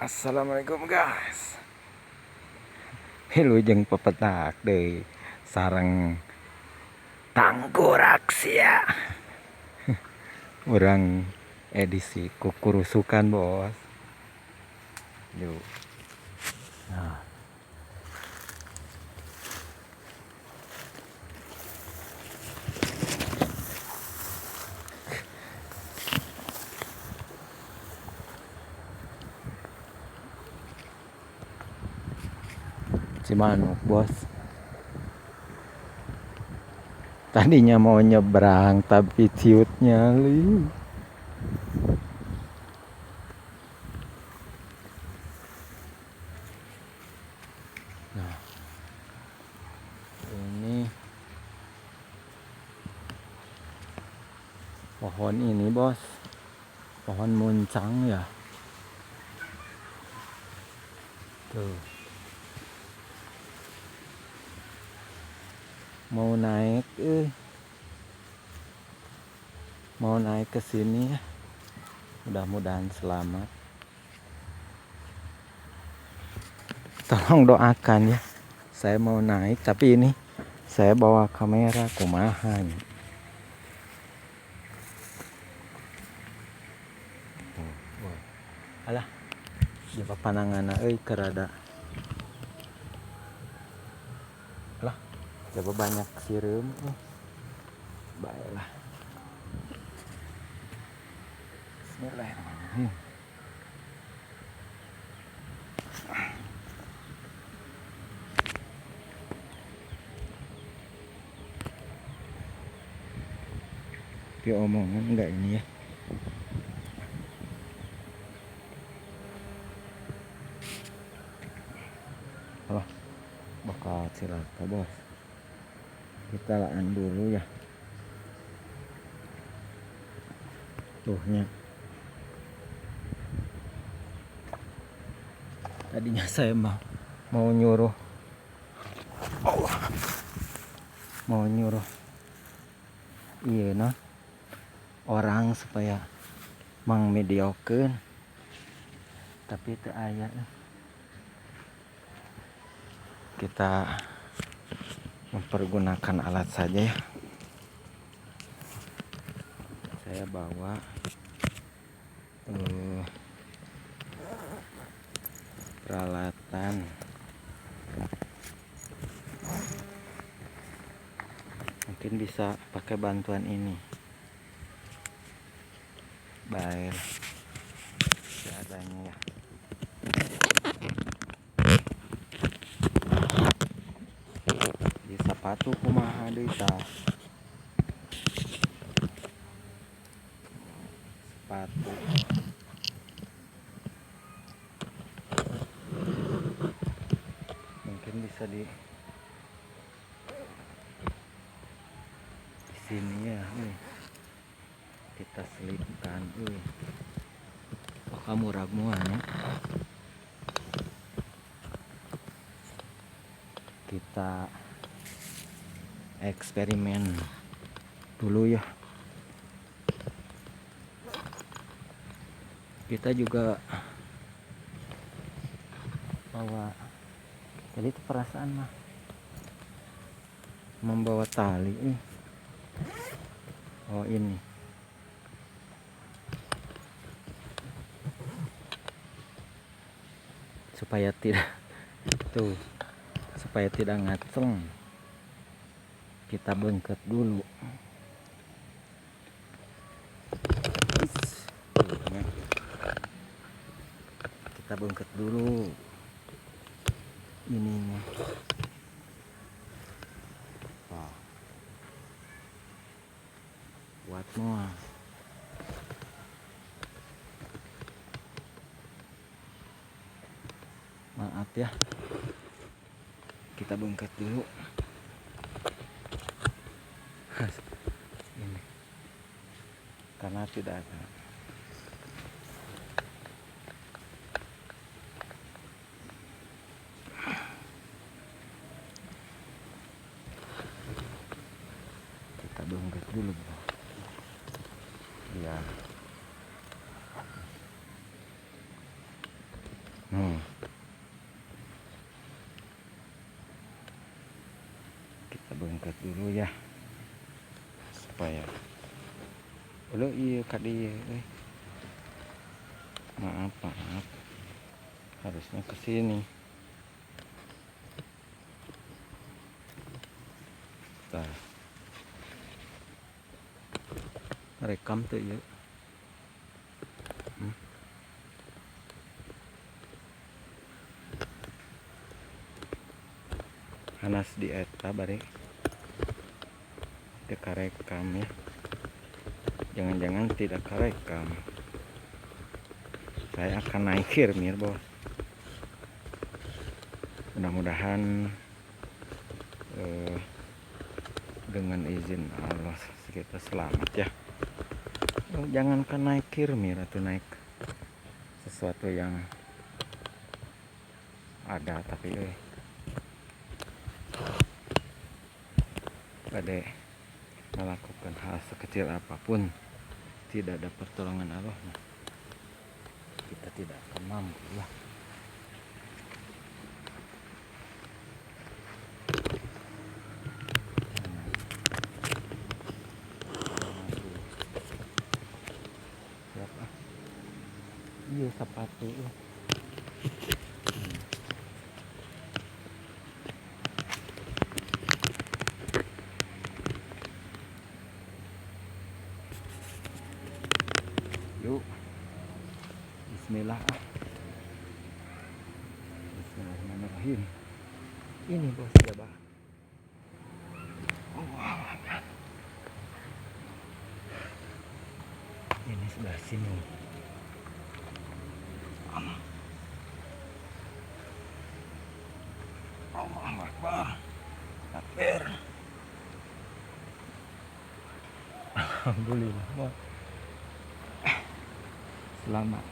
Assalamualaikum guys. Wilujeng pepetak deui sareng tangkuraksia. Urang edisi kukurusukan bos. Yuk. Nah. Cimanuk bos. Tadinya mau nyebrang tapi ciutnya lu. Nah, ini pohon ini bos, pohon muncang ya. Tuh. Mau naik, mau naik ke sini ya. Mudah-mudahan selamat. Tolong doakan ya. Saya mau naik tapi ini saya bawa kamera kumaha. Alah, jika pananganna euy kerada. Alah, coba banyak sireum. Baiklah. Bismillahirrahmanirrahim. Dia omongan enggak ini ya? Alah, bakal cilaka bos. Kita laan dulu ya. Tuhnya. Tadinya saya mau nyuruh. Allah. Mau nyuruh. Iya nah. Orang supaya mangmediokeun. Tapi teu aya. Kita mempergunakan alat saja ya. Saya bawa peralatan mungkin bisa pakai bantuan ini baik seadanya ya. Di sepatu kumaha deui tah sepatu mungkin bisa di sini ya kita selipkan oh kamu ramuan ya. Kita eksperimen dulu ya. Kita juga bawa, jadi itu perasaan mah membawa tali oh ini supaya tidak tuh supaya tidak ngaceng kita bengket dulu. Kita bengket dulu ininya. Buat mual. Maaf ya. Kita bengket dulu. Ini. Karena tidak ada. Kita bengket dulu. Ya. Hmm. Kita bengket dulu ya supaya iya kadi maaf harusnya ke sini. Nah, rekam tuh ya. Hanas di eta bare tidak rekam ya. Jangan-jangan tidak kerekam. Saya akan naik mir bos. Mudah-mudahan dengan izin Allah kita selamat ya. Jangankan naik mir atau naik sesuatu yang ada tapi pada melakukan hal sekecil apapun tidak ada pertolongan Allah, kita tidak akan mampu lah. Siapa? Iya sepatu. Yuk, Bismillah. Bismillahirrahmanirrahim. Ini bos ya bah. Ini sebelah sini. Allahu Akbar. Takbir. Alhamdulillah. Selamat.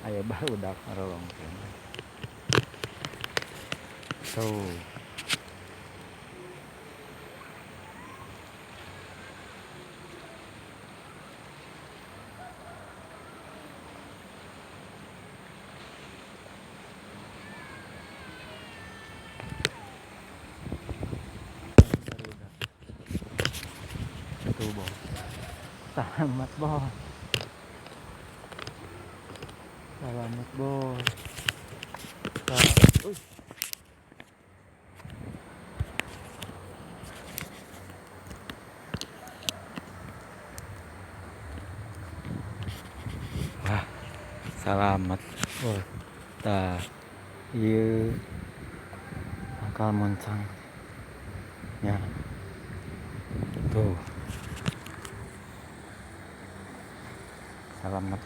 Ayo bah udah karolong. Tuh. Tuh bos. Selamat bos. Selamat bos. Wah, selamat bos. Tah, iya akal moncang. Ya. Tuh. Selamat.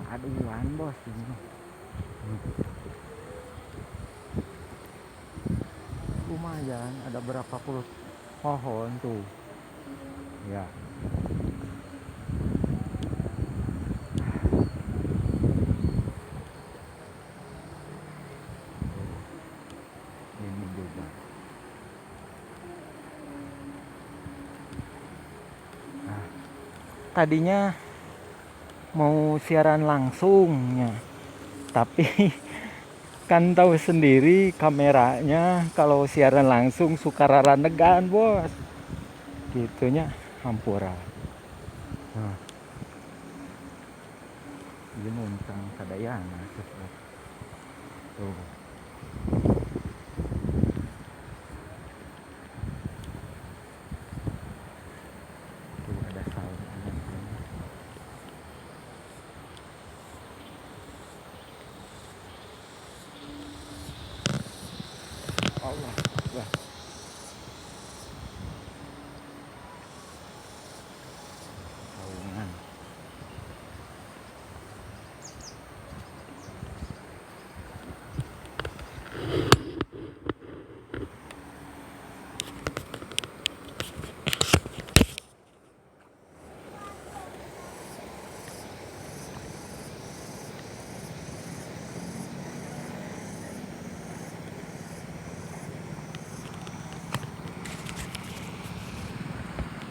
Aduan bos ini. Lumayan ada berapa puluh pohon tuh ya. Ini juga tadinya mau siaran langsungnya, tapi kan tahu sendiri kameranya kalau siaran langsung suka raranegan bos, gitunya hampura. Nah, ini muncang sadayana tuh. Allah.